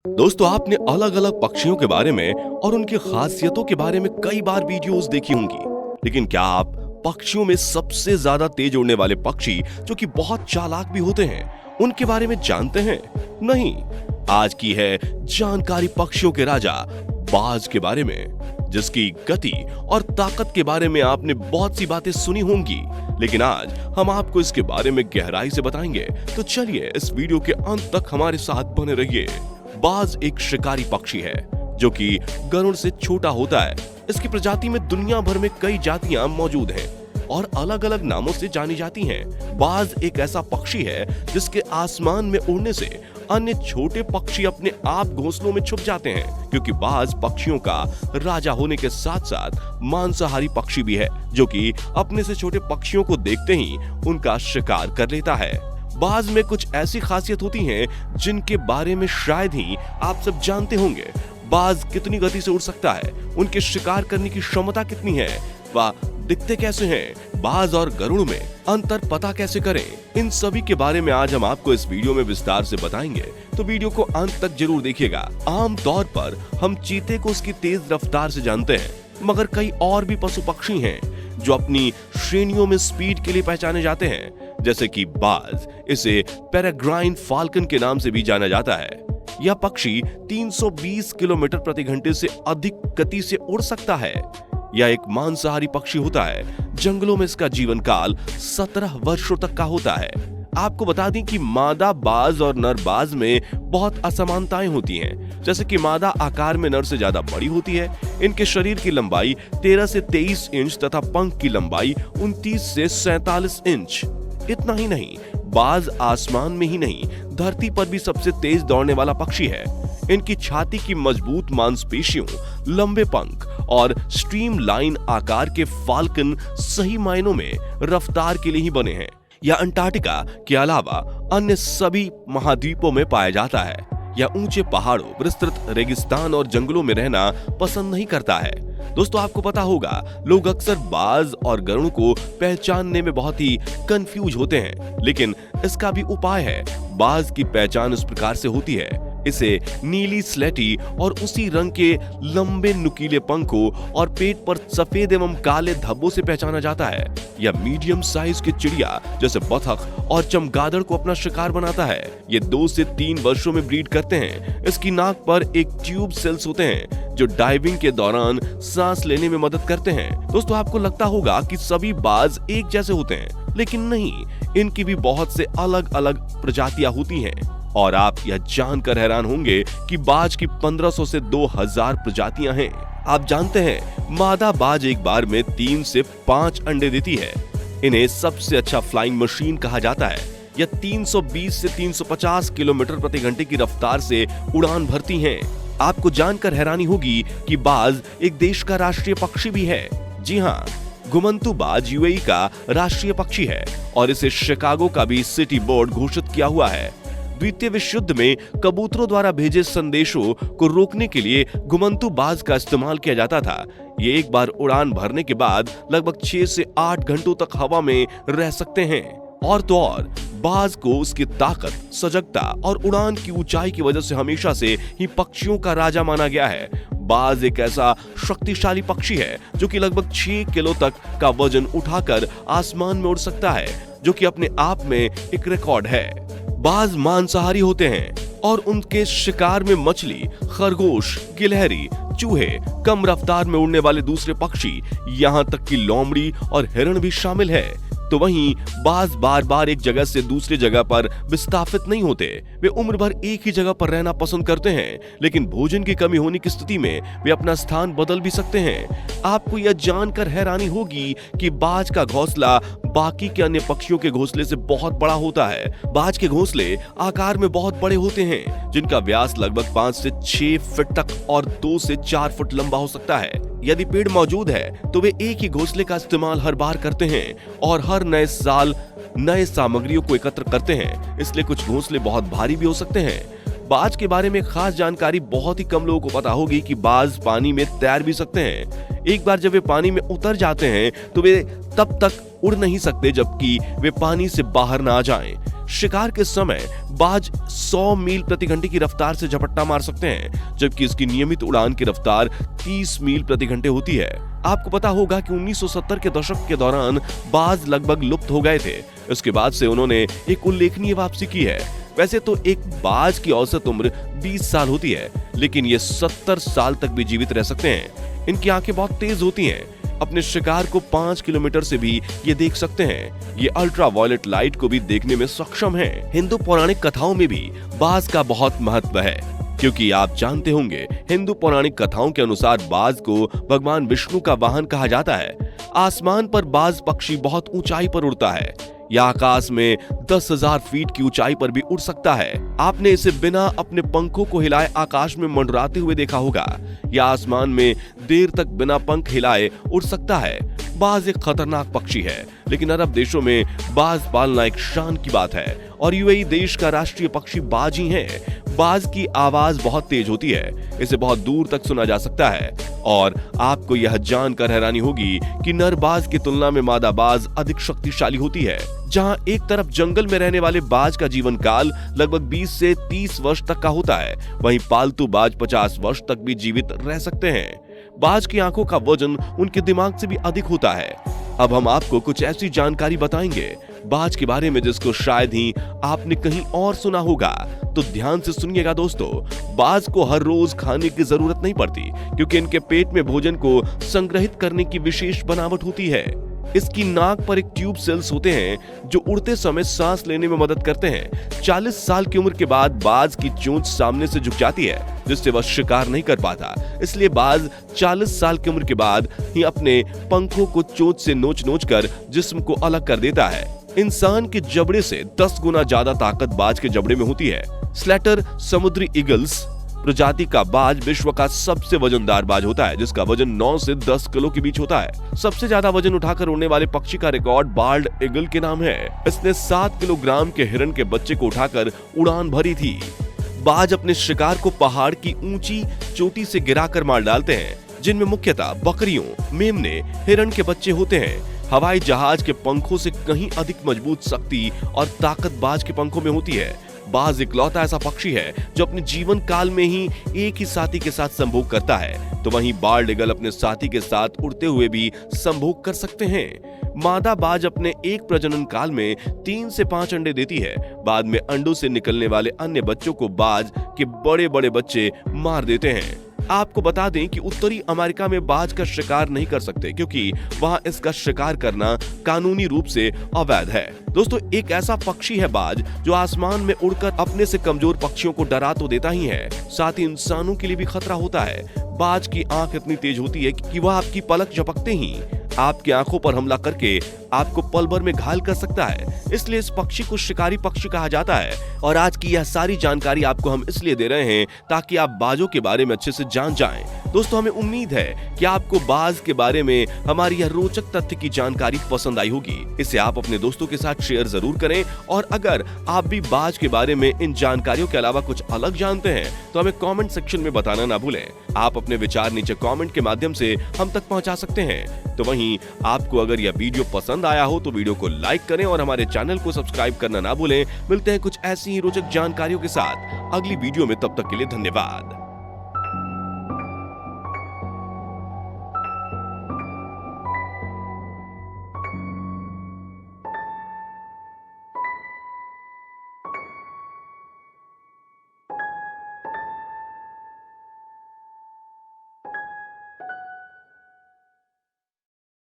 दोस्तों, आपने अलग अलग पक्षियों के बारे में और उनकी खासियतों के बारे में कई बार वीडियोस देखी होंगी, लेकिन क्या आप पक्षियों में सबसे ज्यादा तेज उड़ने वाले पक्षी जो कि बहुत चालाक भी होते हैं उनके बारे में जानते हैं? नहीं। आज की है जानकारी पक्षियों के राजा बाज के बारे में, जिसकी गति और ताकत के बारे में आपने बहुत सी बातें सुनी होंगी, लेकिन आज हम आपको इसके बारे में गहराई से बताएंगे। तो चलिए इस वीडियो के अंत तक हमारे साथ बने रहिए। बाज एक शिकारी पक्षी है जो कि गरुड़ से छोटा होता है। इसकी प्रजाति में दुनिया भर में कई जातियां मौजूद हैं और अलग अलग नामों से जानी जाती हैं। बाज एक ऐसा पक्षी है जिसके आसमान में उड़ने से अन्य छोटे पक्षी अपने आप घोंसलों में छुप जाते हैं, क्योंकि बाज पक्षियों का राजा होने के साथ साथ मांसाहारी पक्षी भी है, जो कि अपने से छोटे पक्षियों को देखते ही उनका शिकार कर लेता है। बाज में कुछ ऐसी खासियत होती हैं जिनके बारे में शायद ही आप सब जानते होंगे। बाज कितनी गति से उड़ सकता है, उनके शिकार करने की क्षमता कितनी है, वह दिखते कैसे हैं, बाज और गरुड़ में अंतर पता कैसे करें, इन सभी के बारे में आज हम आपको इस वीडियो में विस्तार से बताएंगे। तो वीडियो को अंत तक जरूर देखिएगा। आम तौर पर हम चीते को उसकी तेज रफ्तार से जानते हैं, मगर कई और भी पशु पक्षी हैं जो अपनी श्रेणियों में स्पीड के लिए पहचाने जाते हैं, जैसे कि बाज। इसे पेरेग्राइन फाल्कन के नाम से भी जाना जाता है। यह पक्षी 320 किलोमीटर प्रति घंटे से अधिक गति से उड़ सकता है। यह एक मांसाहारी पक्षी होता है। जंगलों में इसका जीवन काल 17 वर्षों तक का होता है। आपको बता दें कि मादा बाज और नर बाज में बहुत असमानताएं होती हैं, जैसे कि मादा आकार में नर से ज्यादा बड़ी होती है। इनके शरीर की लंबाई 13 से 23 इंच तथा पंख की लंबाई 29 से 47 इंच। इतना ही नहीं, बाज आसमान में ही नहीं, धरती पर भी सबसे तेज दौड़ने वाला पक्षी है। इनकी छाती की मजबूत मांसपेशियों, लंबे पंख और स्ट्रीमलाइन आकार के फाल्कन सही मायनों में रफ्तार के लिए ही बने हैं। यह अंटार्कटिका के अलावा अन्य सभी महाद्वीपों में पाया जाता है। यह ऊंचे पहाड़ों, विस्तृत रेगिस्तान और जंगलों में रहना पसंद नहीं करता है। दोस्तों, आपको पता होगा, लोग अक्सर बाज और गरुड़ को पहचानने में बहुत ही कंफ्यूज होते हैं, लेकिन इसका भी उपाय है। बाज की पहचान इस प्रकार से होती है। इसे नीली स्लेटी और उसी रंग के लंबे नुकीले पंखों और पेट पर सफेद एवं काले धब्बों से पहचाना जाता है। यह मीडियम साइज की चिड़िया जैसे बतख और चमगादड़ को अपना शिकार बनाता है। ये 2 से 3 वर्षों में ब्रीड करते हैं। इसकी नाक पर एक ट्यूब सेल्स होते हैं जो डाइविंग के दौरान सांस लेने में मदद करते हैं। दोस्तों, आपको लगता होगा कि सभी बाज एक जैसे होते हैं, लेकिन नहीं, इनकी भी बहुत से अलग अलग प्रजातियां होती हैं। और आप यह जानकर हैरान होंगे कि बाज की 1500 से 2000 प्रजातियां हैं। आप जानते हैं, मादा बाज एक बार में 3 से 5 अंडे देती है। इन्हें सबसे अच्छा फ्लाइंग मशीन कहा जाता है। यह 320 से 350 किलोमीटर प्रति घंटे की रफ्तार से उड़ान भरती हैं। आपको जानकर हैरानी होगी कि बाज एक देश का राष्ट्रीय पक्षी भी है। जी हाँ, घुमंतू बाज यूएई का राष्ट्रीय पक्षी है और इसे शिकागो का भी सिटी बोर्ड घोषित किया हुआ है। द्वितीय विश्व युद्ध में कबूतरों द्वारा भेजे संदेशों को रोकने के लिए घुमंतू बाज का इस्तेमाल किया जाता था। ये एक बार उड़ान भरने के बाद लगभग 6 से 8 घंटों तक हवा में रह सकते हैं। और तो और, बाज को उसकी ताकत, सजगता और उड़ान की ऊंचाई की वजह से हमेशा से ही पक्षियों का राजा माना गया है। बाज एक ऐसा शक्तिशाली पक्षी है जो कि लगभग 6 किलो तक का वजन उठाकर आसमान में उड़ सकता है, जो कि अपने आप में एक रिकॉर्ड है। बाज मांसाहारी होते हैं और उनके शिकार में मछली, खरगोश, गिलहरी, चूहे, कम रफ्तार में उड़ने वाले दूसरे पक्षी, यहाँ तक कि लोमड़ी और हिरण भी शामिल है। तो वहीं बाज बार बार एक जगह से दूसरी जगह पर विस्थापित नहीं होते। वे उम्र भर एक ही जगह पर रहना पसंद करते हैं, लेकिन भोजन की कमी होने की स्थिति में वे अपना स्थान बदल भी सकते हैं। आपको यह जानकर हैरानी होगी कि बाज का घोंसला बाकी के अन्य पक्षियों के घोंसले से बहुत बड़ा होता है। बाज के घोंसले आकार में बहुत बड़े होते हैं, जिनका व्यास लगभग 5 से 6 फीट तक और 2 से 4 फुट लंबा हो सकता है। यदि पेड़ मौजूद है तो वे एक ही घोंसले का इस्तेमाल हर बार करते हैं और हर नए साल नए सामग्रियों को एकत्र करते हैं, इसलिए कुछ घोंसले बहुत भारी भी हो सकते हैं। बाज के बारे में खास जानकारी बहुत ही कम लोगों को पता होगी कि बाज पानी में तैर भी सकते हैं। एक बार जब वे पानी में उतर जाते हैं तो वे तब तक उड़ नहीं सकते जबकि वे पानी से बाहर ना आ जाएं। शिकार के समय बाज 100 मील प्रति घंटे की रफ्तार से झपट्टा मार सकते हैं, जबकि इसकी नियमित उड़ान की रफ्तार 30 मील प्रति घंटे होती है। आपको पता होगा कि 1970 के दशक के दौरान बाज लगभग लुप्त हो गए थे। इसके बाद से उन्होंने एक उल्लेखनीय वापसी की है। वैसे तो एक बाज की औसत उम्र 20 साल होती है, लेकिन ये 70 साल तक भी जीवित रह सकते हैं। इनकी आंखें बहुत तेज होती हैं। अपने शिकार को 5 किलोमीटर से भी ये देख सकते हैं। ये अल्ट्रा वायलेट लाइट को भी देखने में सक्षम हैं। हिंदू पौराणिक कथाओं में भी बाज का बहुत महत्व है, क्योंकि आप जानते होंगे हिंदू पौराणिक कथाओं के अनुसार बाज को भगवान विष्णु का वाहन कहा जाता है। आसमान पर बाज पक्षी बहुत ऊंचाई पर उड़ता है। यह आकाश में 10,000 फीट की ऊंचाई पर भी उड़ सकता है। आपने इसे बिना अपने पंखों को हिलाए आकाश में मंडराते हुए देखा होगा। यह आसमान में देर तक बिना पंख हिलाए उड़ सकता है। बाज एक खतरनाक पक्षी है, लेकिन अरब देशों में बाज पालना एक शान की बात है और यूएई देश का राष्ट्रीय पक्षी बाज ही है। बाज की आवाज बहुत तेज होती है, इसे बहुत दूर तक सुना जा सकता है और आपको यह जानकर हैरानी होगी कि नर बाज की तुलना में मादा बाज अधिक शक्तिशाली होती है। जहां एक तरफ जंगल में रहने वाले बाज का जीवन काल लगभग 20 से 30 वर्ष तक का होता है, वहीं पालतू बाज 50 वर्ष तक भी जीवित रह सकते हैं। बाज की आंखों का वजन उनके दिमाग से भी अधिक होता है। अब हम आपको कुछ ऐसी जानकारी बताएंगे बाज के बारे में जिसको शायद ही आपने कहीं और सुना होगा, तो ध्यान से सुनिएगा दोस्तों। बाज को हर रोज खाने की जरूरत नहीं पड़ती, क्योंकि इनके पेट में भोजन को संग्रहित करने की विशेष बनावट होती है। इसकी नाक पर एक ट्यूब सेल्स होते हैं जो उड़ते समय सांस लेने में मदद करते हैं। 40 साल की उम्र के बाद बाज की चोंच सामने से झुक जाती है, जिससे वह शिकार नहीं कर पाता। इसलिए बाज 40 साल की उम्र के बाद ही अपने पंखों को चोंच से नोच कर जिस्म को अलग कर देता है। इंसान के जबड़े से 10 गुना ज्यादा ताकत बाज के जबड़े में होती है। स्लैटर समुद्री ईगल्स प्रजाति का बाज विश्व का सबसे वजनदार बाज होता है, जिसका वजन 9 से 10 किलो के बीच होता है। सबसे ज्यादा वजन उठाकर उड़ने वाले पक्षी का रिकॉर्ड बाल्ड ईगल के नाम है। इसने 7 किलोग्राम के हिरण के बच्चे को उठाकर उड़ान भरी थी। बाज अपने शिकार को पहाड़ की ऊंची चोटी से गिराकर मार डालते हैं, जिनमें मुख्यतः बकरियों, मेमने, हिरण के बच्चे होते हैं। हवाई जहाज के पंखों से कहीं अधिक मजबूत शक्ति और ताकत बाज के पंखों में होती है। बाज इकलौता ऐसा पक्षी है जो अपने जीवन काल में ही एक ही साथी के साथ संभोग करता है, तो वहीं बाल्ड ईगल अपने साथी के साथ उड़ते हुए भी संभोग कर सकते हैं। मादा बाज अपने एक प्रजनन काल में 3 से 5 अंडे देती है। बाद में अंडों से निकलने वाले अन्य बच्चों को बाज के बड़े बड़े बच्चे मार देते हैं। आपको बता दें कि उत्तरी अमेरिका में बाज का शिकार नहीं कर सकते, क्योंकि वहां इसका शिकार करना कानूनी रूप से अवैध है। दोस्तों, एक ऐसा पक्षी है बाज जो आसमान में उड़कर अपने से कमजोर पक्षियों को डरा तो देता ही है, साथ ही इंसानों के लिए भी खतरा होता है। बाज की आंख इतनी तेज होती है कि वह आपकी पलक झपकते ही आपकी आंखों पर हमला करके आपको पल भर में घायल कर सकता है। इसलिए इस पक्षी को शिकारी पक्षी कहा जाता है। और आज की यह सारी जानकारी आपको हम इसलिए दे रहे हैं ताकि आप बाजों के बारे में अच्छे से जान जाएं। दोस्तों, हमें उम्मीद है कि आपको बाज के बारे में हमारी यह रोचक तथ्य की जानकारी पसंद आई होगी। इसे आप अपने दोस्तों के साथ शेयर जरूर करें, और अगर आप भी बाज के बारे में इन जानकारियों के अलावा कुछ अलग जानते हैं तो हमें कमेंट सेक्शन में बताना ना भूलें। आप अपने विचार नीचे कमेंट के माध्यम से हम तक पहुंचा सकते हैं। तो वहीं आपको अगर यह वीडियो पसंद आया हो तो वीडियो को लाइक करें और हमारे चैनल को सब्सक्राइब करना ना भूलें। मिलते हैं कुछ ऐसी ही रोचक जानकारियों के साथ अगली वीडियो में, तब तक के लिए धन्यवाद।